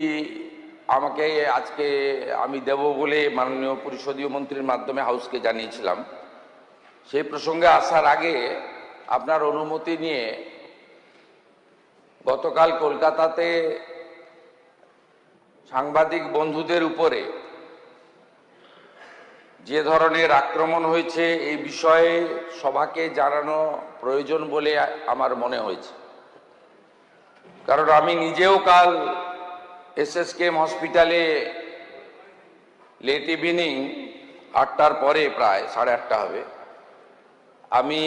আমাকে আজকে আমি দেব বলে মাননীয় পরিষদীয় মন্ত্রীর মাধ্যমে হাউসকে জানিয়েছিলাম। সেই প্রসঙ্গে আসার আগে আপনার অনুমতি নিয়ে গতকাল কলকাতাতে সাংবাদিক বন্ধুদের উপরে যে ধরনের আক্রমণ হয়েছে এই বিষয়ে সভাকে জানানো প্রয়োজন বলে আমার মনে হয়েছে। কারণ আমি নিজেও কাল এসএসকেএম হসপিটালে লেট ইভিনিং 8টার পরে প্রায় 8:30 হবে আমি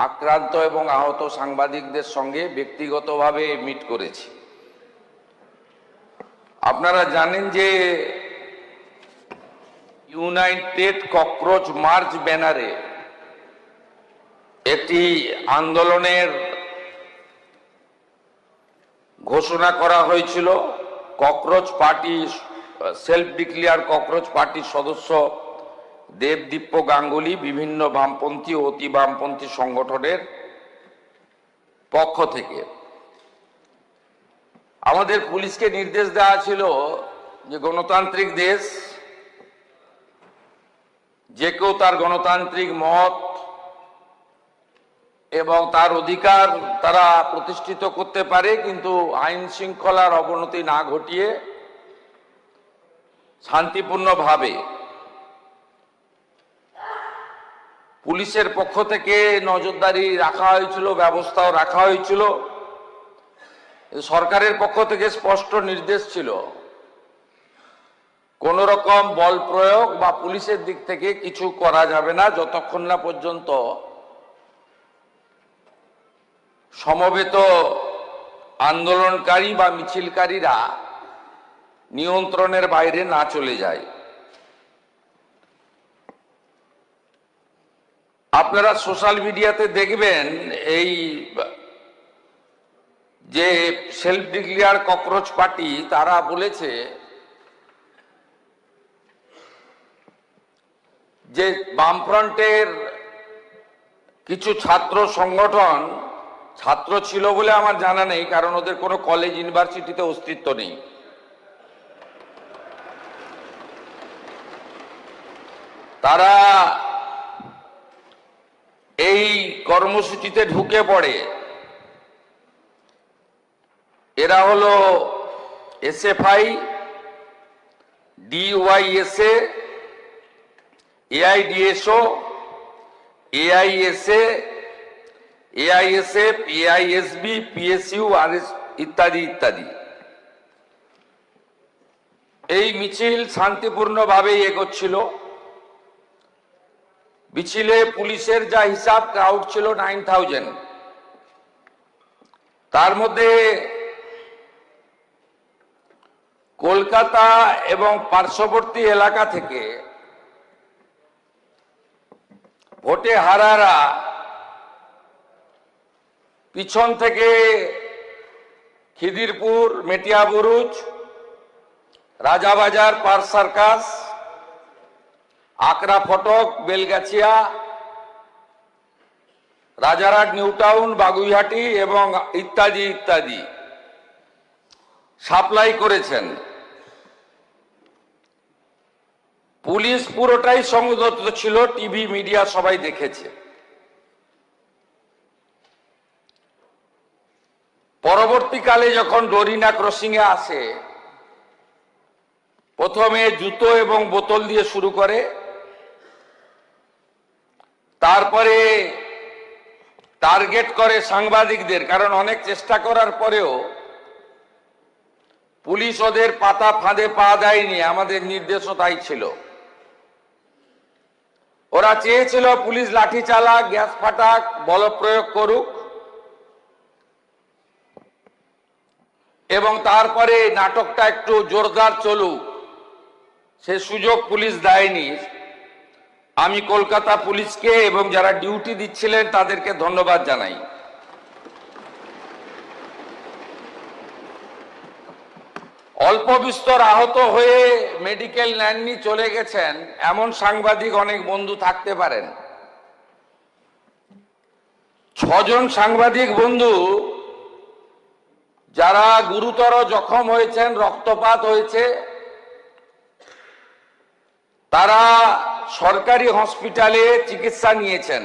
আক্রান্ত এবং আহত সাংবাদিকদের সঙ্গে ব্যক্তিগতভাবে মিট করেছি। আপনারা জানেন যে ইউনাইটেড ককরোচ মার্চ ব্যানারে একটি আন্দোলনের ঘোষণা করা হয়েছিল। Cockroach party, self declare cockroach পার্টির সদস্য দেবদীপ্য গাঙ্গুলি বিভিন্ন বামপন্থী ও অতি বামপন্থী সংগঠনের পক্ষ থেকে আমাদের পুলিশকে নির্দেশ দেওয়া ছিল যে গণতান্ত্রিক দেশ, যে কেউ তার গণতান্ত্রিক মত এবং তার অধিকার তারা প্রতিষ্ঠিত করতে পারে, কিন্তু আইন শৃঙ্খলার অবনতি না ঘটিয়ে শান্তিপূর্ণভাবে। পুলিশের পক্ষ থেকে নজরদারি রাখা হয়েছিল, ব্যবস্থাও রাখা হয়েছিল। সরকারের পক্ষ থেকে স্পষ্ট নির্দেশ ছিল কোন রকম বল প্রয়োগ বা পুলিশের দিক থেকে কিছু করা যাবে না যতক্ষণ না পর্যন্ত সমবেত আন্দোলনকারী বা মিছিলকারীরা নিয়ন্ত্রণের বাইরে না চলে যায়। আপনারা সোশ্যাল মিডিয়াতে দেখবেন এই যে সেলফ ডিক্লেয়ার ককরোচ পার্টি তারা বলেছে যে বামফ্রন্টের কিছু ছাত্র সংগঠন, ছাত্র ছিল বলে আমার জানা নেই কারণ ওদের কোনো কলেজ ইউনিভার্সিটিতে অস্তিত্ব নেই, তারা এই কর্মসূচিতে ঢুকে পড়ে। এরা হলো SFI, DYSA, AIDSO, AISA, AISF, AISB, PSU, RS ইত্যাদি ইত্যাদি। এই মিছিল শান্তিপূর্ণভাবে এগোচ্ছিল। মিছিলে পুলিশের যা হিসাব ক্রাউড ছিল 9000, তার মধ্যে কলকাতা এবং পার্শ্ববর্তী এলাকা থেকে ভোটে হারারা পিছন থেকে খিদিরপুর, মেটিয়াবুরুজ, রাজাবাজার, পার্ক সার্কাস, আকরা ফটক, বেলগাছিয়া, রাজারহাট, নিউ টাউন, বাগুইহাটি এবং ইত্যাদি ইত্যাদি সাপ্লাই করেছেন। পুলিশ পুরোটাই সংযত ছিল, টিভি মিডিয়া সবাই দেখেছে। পরবর্তীকালে যখন ডোরিনা ক্রসিং এ আসে, প্রথমে জুতো এবং বোতল দিয়ে শুরু করে, তারপরে টার্গেট করে সাংবাদিকদের, কারণ অনেক চেষ্টা করার পরেও পুলিশ ওদের পাতা ফাঁদে পা দেয়নি। আমাদের নির্দেশও তাই ছিল। ওরা চেয়েছিল পুলিশ লাঠি চালাক, গ্যাস ফাটাক, বল প্রয়োগ করুক এবং তারপরে নাটকটা একটু জোরদার চলুক। সে সুযোগ পুলিশ দেয়নি। আমি কলকাতা পুলিশকে এবং যারা ডিউটি দিচ্ছিলেন তাদেরকে ধন্যবাদ জানাই। অল্প বিস্তর আহত হয়ে মেডিকেল নেননি, চলে গেছেন এমন সাংবাদিক অনেক বন্ধু থাকতে পারেন। 6 জন সাংবাদিক বন্ধু যারা গুরুতর জখম হয়েছেন, রক্তপাত হয়েছে, তারা সরকারি হসপিটালে চিকিৎসা নিয়েছেন।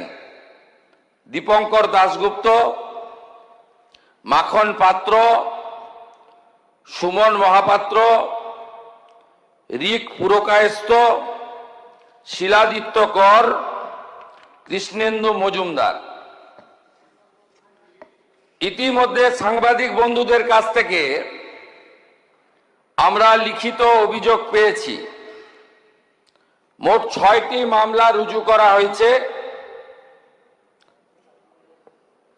দীপঙ্কর দাশগুপ্ত, মাখন পাত্র, সুমন মহাপাত্র, রিক পুরকায়স্থ, শিলাদিত্য কর, কৃষ্ণেন্দু মজুমদার। ইতিমধ্যে সাংবাদিক বন্ধুদের কাছ থেকে আমরা লিখিত অভিযোগ পেয়েছি। মোট 6টি মামলা রুজু করা হয়েছে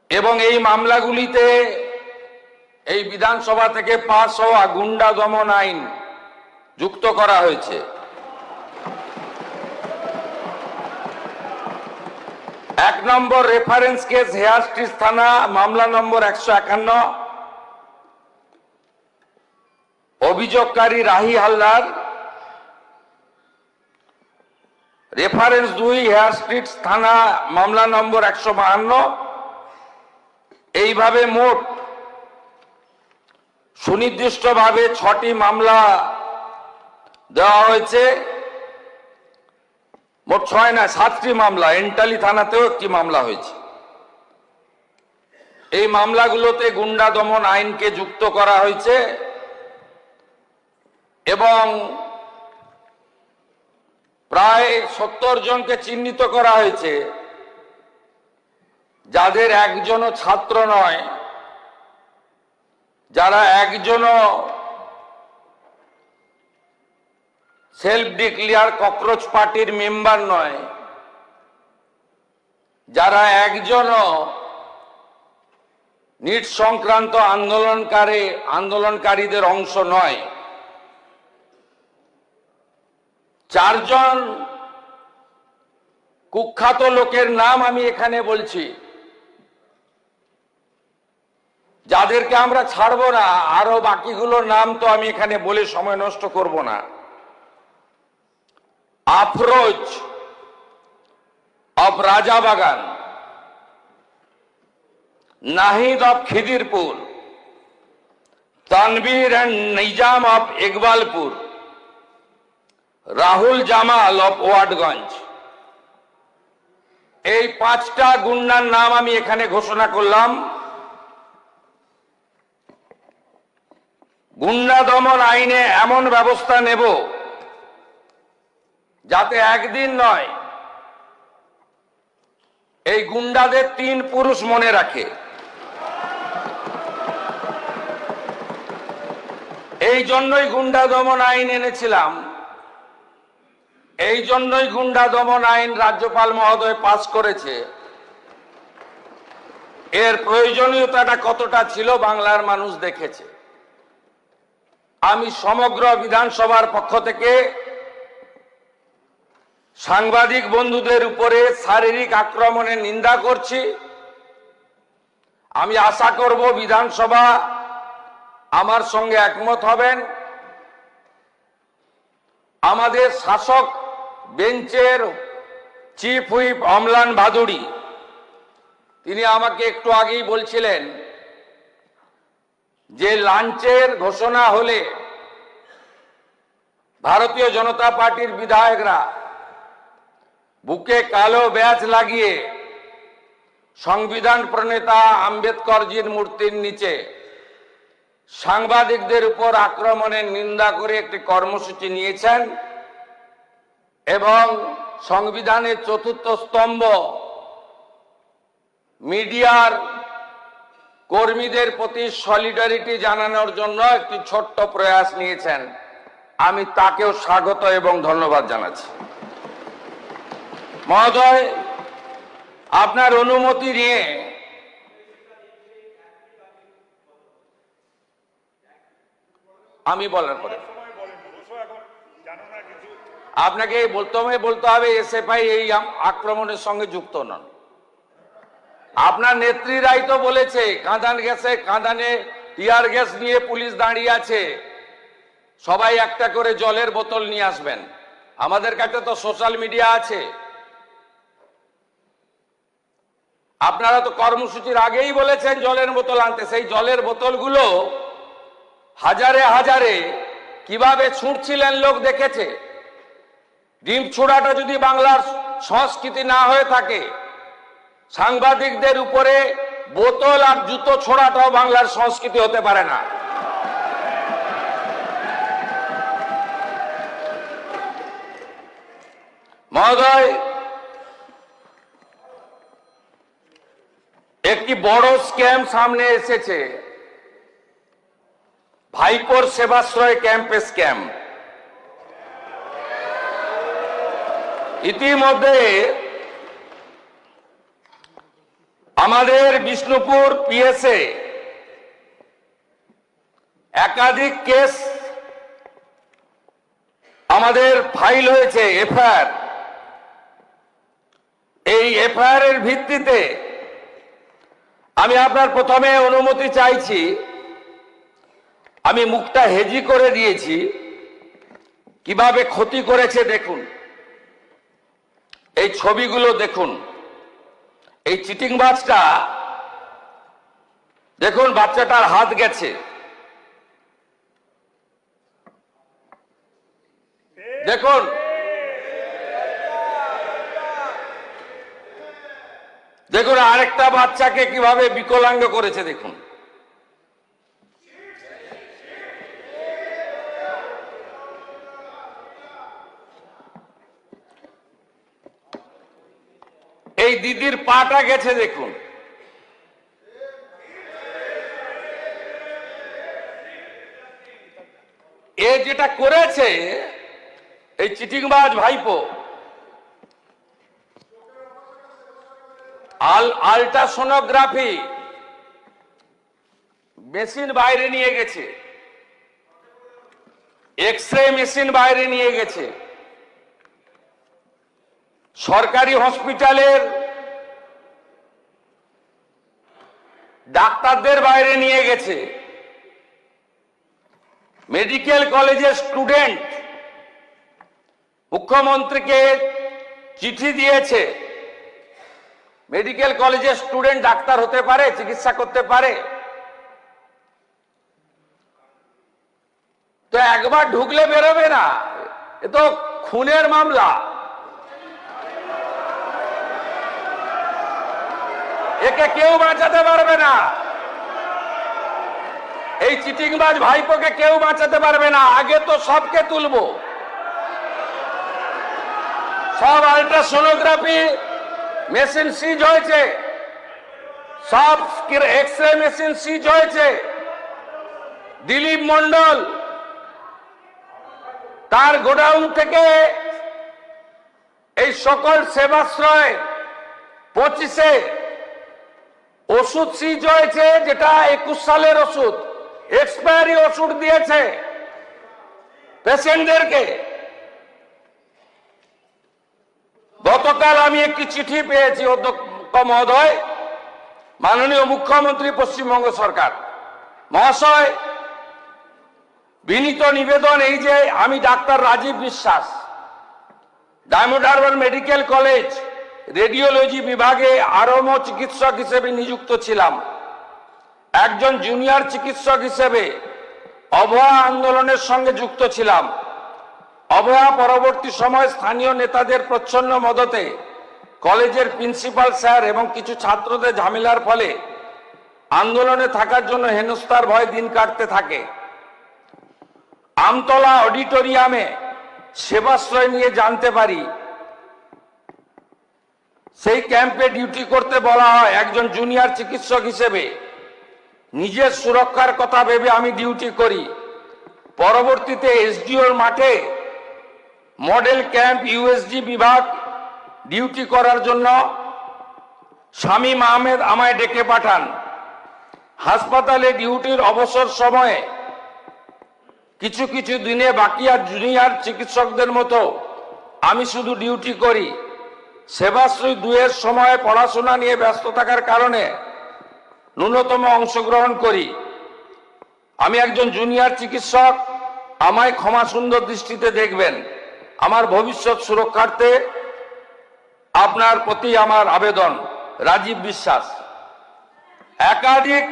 এবং এই মামলাগুলিতে এই বিধানসভা থেকে পাস হওয়া গুন্ডা দমন আইন যুক্ত করা হয়েছে। 1 নম্বর রেফারেন্স কেস হেয়ার স্ট্রিট থানা, মামলা নম্বর 151, অভিযোগকারী Rahi Haldar. Reference 2 Hare Street থানা, মামলা নম্বর 152। এইভাবে মোট সুনির্দিষ্টভাবে 6টি মামলা দেওয়া হয়েছে। মোট 6 না 7টি মামলা, এন্টালি থানাতেও একটি মামলা হয়েছে। এই মামলাগুলোতে গুন্ডা দমন আইনকে যুক্ত করা হয়েছে এবং প্রায় 70 জনকে চিহ্নিত করা হয়েছে, যাদের একজনও ছাত্র নয়, যারা একজনও সেলফ ডিক্লেয়ার ককরোচ পার্টির মেম্বার নয়, যারা একজনও নিট সংক্রান্ত আন্দোলনকারীদের অংশ নয়। 4 জন কুখ্যাত লোকের নাম আমি এখানে বলছি, যাদেরকে আমরা ছাড়বো না। আরো বাকিগুলোর নাম তো আমি এখানে বলে সময় নষ্ট করব না। Afroz of Rajabagan, Nahid of Khidirpur, Tanvir and Nizam of Iqbalpur, Rahul Jamal of Watgunge. এই 5টা গুন্ডার নাম আমি এখানে ঘোষণা করলাম। গুন্ডা দমন আইনে এমন ব্যবস্থা নেব যাতে একদিন নয়, এই গুন্ডাদের 3 পুরুষ মনে রাখে। এই জন্যই গুন্ডা দমন আইন এনেছিলাম, এই জন্যই গুন্ডা দমন আইন রাজ্যপাল মহোদয় পাস করেছে। এর প্রয়োজনীয়তাটা কতটা ছিল বাংলার মানুষ দেখেছে। আমি সমগ্র বিধানসভার পক্ষ থেকে সাংবাদিক বন্ধুদের উপরে শারীরিক আক্রমণের নিন্দা করছি। আমি আশা করব বিধানসভা আমার সঙ্গে একমত হবেন। আমাদের শাসক বেঞ্চের চিফ হুইপ অমলান ভাদুড়ি, তিনি আমাকে একটু আগেই বলছিলেন যে লাঞ্চের ঘোষণা হলে ভারতীয় জনতা পার্টির বিধায়করা বুকে কালো ব্যাজ লাগিয়ে সংবিধান প্রণেতা আম্বেদকরজির মূর্তির নিচে সাংবাদিকদের উপর আক্রমণের নিন্দা করে একটি কর্মসূচি নিয়েছেন এবং সংবিধানের 4র্থ স্তম্ভ মিডিয়ার কর্মীদের প্রতি সলিডারিটি জানানোর জন্য একটি ছোট্ট প্রয়াস নিয়েছেন। আমি তাকেও স্বাগত এবং ধন্যবাদ জানাচ্ছি। মহোদয়, আপনার অনুমতি নিয়ে আমি বলার পরে আপনাকে বলতে হবে এসএফআই এই আক্রমণের সঙ্গে যুক্ত নন। আপনার নেত্রীরাই তো বলেছে কাঁদানে টিয়ার গ্যাস নিয়ে পুলিশ দাঁড়িয়ে আছে, সবাই একটা করে জলের বোতল নিয়ে আসবেন। আমাদের কাছে তো সোশ্যাল মিডিয়া আছে। আপনারা তো কর্মসূচির আগেই বলেছেন জলের বোতল আনতে। সেই জলের বোতলগুলো হাজারে হাজারে কিভাবে ছুটছিলেন লোক দেখেছে। ডিম ছোড়াটা যদি বাংলার সংস্কৃতি না হয়ে থাকে, সাংবাদিকদের উপরে বোতল আর জুতো ছোড়াটাও বাংলার সংস্কৃতি হতে পারে না। মহোদয়, একটি বড় স্ক্যাম সামনে এসেছে, ভাইপোর সেবাশ্রয় ক্যাম্পে স্ক্যাম। ইতিমধ্যে আমাদের বিষ্ণুপুর পিএসএ একাধিক কেস আমাদের ফাইল হয়েছে, এফআইআর। এই এফআইআর এর ভিত্তিতে আমি আপনার প্রথমে অনুমতি চাইছি, আমি মুখটা হেজি করে দিয়েছি, কিভাবে ক্ষতি করেছে দেখুন। এই ছবিগুলো দেখুন, এই চিটিংবাজটা দেখুন, বাচ্চাটার হাত গেছে, দেখুন। দেখুন আরেকটা বাচ্চাকে কিভাবে বিকলাঙ্গ করেছে দেখুন। এই দিদির পাটা গেছে দেখুন। এ যেটা করেছে এই চিটিংবাজ ভাইপো, আল্ট্রাসোনোগ্রাফি মেশিন বাইরে নিয়ে গেছে, এক্সরে মেশিন বাইরে নিয়ে গেছে, সরকারি হসপিটালের ডাক্তারদের বাইরে নিয়ে গেছে, মেডিকেল কলেজের স্টুডেন্ট মুখ্যমন্ত্রীকে চিঠি দিয়েছে। মেডিকেল কলেজের স্টুডেন্ট ডাক্তার হতে পারে, চিকিৎসা করতে পারে? তো একবার ঢুকলে বেরোবে না, এ তো খুনের মামলা। একে কেউ বাঁচাতে পারবে না, এই চিটিংবাজ ভাইপোকে কেউ বাঁচাতে পারবে না। আগে তো সবকে তুলবো, সব আল্ট্রাসোনোগ্রাফি মেশিন সিজ হয়েছে, সব এক্সরে মেশিন সিজ হয়েছে। দিলীপ মন্ডল তার গোডাউন থেকে এই সকল সেবাশ্রয় 25-এ ওষুধ সিজ হয়েছে, যেটা 21 সালের ওষুধ, এক্সপায়ারি ওষুধ দিয়েছে পেশেন্টদেরকে। গতকাল আমি একটি চিঠি পেয়েছি অধ্যক্ষ মহোদয়, মাননীয় মুখ্যমন্ত্রী পশ্চিমবঙ্গ সরকার মহাশয়, বিনীত নিবেদন এই যে আমি ডাক্তার রাজীব বিশ্বাস diamond Harbour medical college radiology বিভাগে আরম্ভ চিকিৎসক হিসেবে নিযুক্ত ছিলাম। একজন জুনিয়র চিকিৎসক হিসেবে অভয়া আন্দোলনের সঙ্গে যুক্ত ছিলাম। অভয়া পরবর্তী সময় স্থানীয় নেতাদের প্রচ্ছন্ন মদতে কলেজের প্রিন্সিপাল স্যার এবং কিছু ছাত্রদের ঝামেলার ফলে আন্দোলনে থাকার জন্য হেনস্থার ভয় দিন কাটতে থাকে। আমতলা অডিটোরিয়ামে সেবাশ্রয় নিয়ে জানতে পারি সেই ক্যাম্পে ডিউটি করতে বলা হয়। একজন জুনিয়র চিকিৎসক হিসেবে নিজের সুরক্ষার কথা ভেবে আমি ডিউটি করি। পরবর্তীতে এসডিওর মাঠে মডেল ক্যাম্প ইউএসজি বিভাগ ডিউটি করার জন্য শামীম আহমেদ আমায় ডেকে পাঠান। হাসপাতালে ডিউটির অবসর সময়ে কিছু কিছু দিনে বাকি আর জুনিয়র চিকিৎসকদের মতো আমি শুধু ডিউটি করি। সেবাশ্রী 2-এর সময় পড়াশোনা নিয়ে ব্যস্ত থাকার কারণে ন্যূনতম অংশগ্রহণ করি। আমি একজন জুনিয়র চিকিৎসক, আমায় ক্ষমা সুন্দর দৃষ্টিতে দেখবেন। আমার ভবিষ্যৎ সুরক্ষার্থে আপনার প্রতি আমার আবেদন। রাজীব বিশ্বাস। একাধিক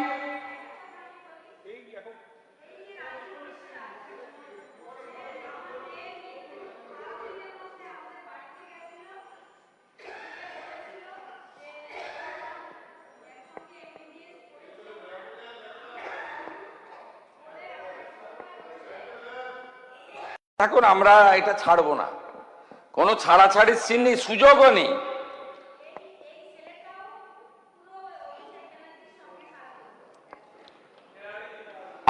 এখন আমরা এটা ছাড়বো না, কোনো ছাড়াছাড়ির সিন নেই, সুযোগও নেই।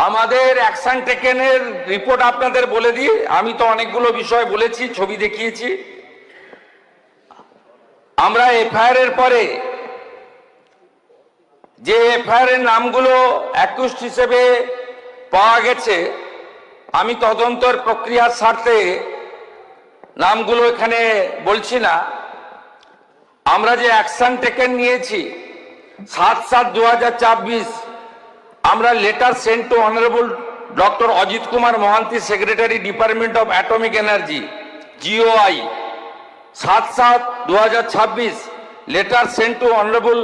আমাদের অ্যাকশন টেকেনের রিপোর্ট আপনাদের বলে দিই। আমি তো অনেকগুলো বিষয় বলেছি, ছবি দেখিয়েছি। আমরা এফআইআর এর পরে যে এফআইআর এর নামগুলো অ্যাকিউজড হিসেবে পাওয়া গেছে, আমি তদন্তের প্রক্রিয়ার স্বার্থে নামগুলো এখানে বলছি না। আমরা যে অ্যাকশন টেকেন নিয়েছি 7/7/2024, আমরা letter sent to honourable doctor Ajit Kumar Mohanty, secretary department of atomic energy, GOI। 7/7/2026, letter sent to honourable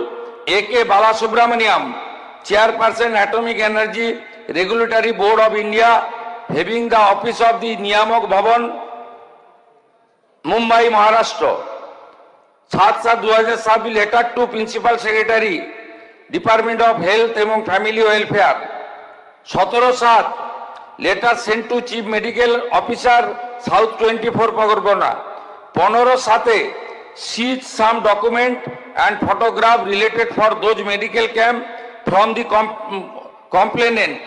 AK Balasubramaniam, chairperson atomic energy regulatory board of India, having the office of the Niyamak Bhavan, Mumbai, Maharashtra. 7/7/2026, letter to principal secretary department of health এবং family welfare. 17/7, letter sent to chief medical officer, South 24 Parganas. 15/7, seize some document and photograph related for those medical camp from the complainant.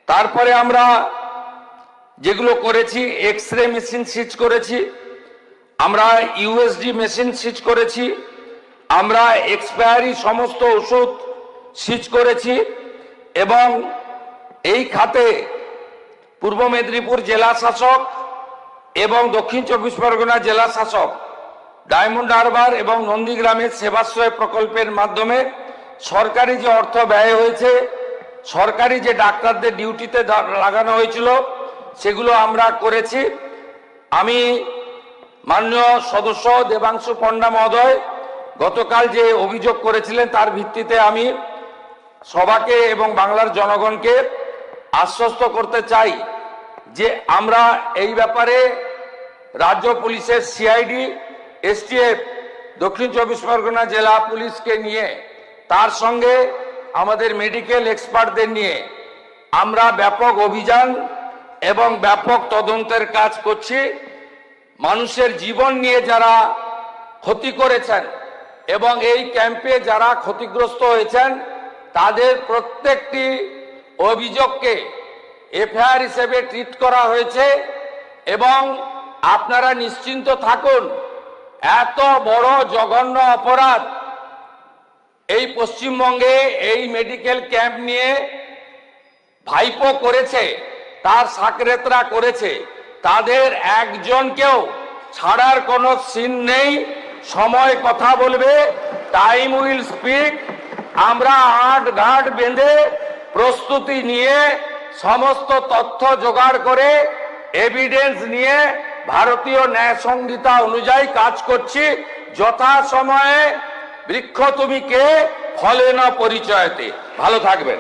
তারপরে আমরা যেগুলো করেছি, X-ray machine সিজ করেছি, আমরা USD machine সিজ করেছি, আমরা expiry সমস্ত ওষুধ সিজ করেছি। এবং এই খাতে পূর্ব মেদিনীপুর জেলা শাসক এবং দক্ষিণ 24 পরগনা জেলা শাসক ডায়মন্ড হারবার এবং নন্দীগ্রামের সেবাশ্রয় প্রকল্পের মাধ্যমে সরকারি যে অর্থ ব্যয় হয়েছে, সরকারি যে ডাক্তারদের ডিউটিতে লাগানো হয়েছিল, সেগুলো আমরা করেছি। আমি মাননীয় সদস্য দেবাংশু পণ্ডা মহোদয় গতকাল যে অভিযোগ করেছিলেন, তার ভিত্তিতে আমি সবাকে এবং বাংলার জনগণকে আশ্বস্ত করতে চাই যে আমরা এই ব্যাপারে রাজ্য পুলিশের CID, STF, দক্ষিণ 24 পরগনা জেলা পুলিশকে নিয়ে, তার সঙ্গে আমাদের মেডিকেল এক্সপার্টদের নিয়ে আমরা ব্যাপক অভিযান এবং ব্যাপক তদন্তের কাজ করছি। মানুষের জীবন নিয়ে যারা ক্ষতি করেছেন এবং এই ক্যাম্পে যারা ক্ষতিগ্রস্ত হয়েছেন, তাদের প্রত্যেকটি অভিযোগকে FIR হিসেবে ট্রিট করা হয়েছে। এবং আপনারা নিশ্চিন্ত থাকুন, এত বড় জঘন্য অপরাধ এই পশ্চিমবঙ্গে এই মেডিকেল ক্যাম্প নিয়ে ভাইপো করেছে, তার সাকরেতরা করেছে, তাদের একজনকেও ছাড়ার কোনো সিন নেই। সময় কথা বলবে, টাইম উইল স্পিক। আমরা আট ঘাট বেঁধে প্রস্তুতি নিয়ে সমস্ত তথ্য জোগাড় করে এভিডেন্স নিয়ে ভারতীয় ন্যায় সংহিতা অনুযায়ী কাজ করছি। যথাসময়ে বৃক্ষ তুমি কে, ফলে না পরিচয়তে। ভালো থাকবেন।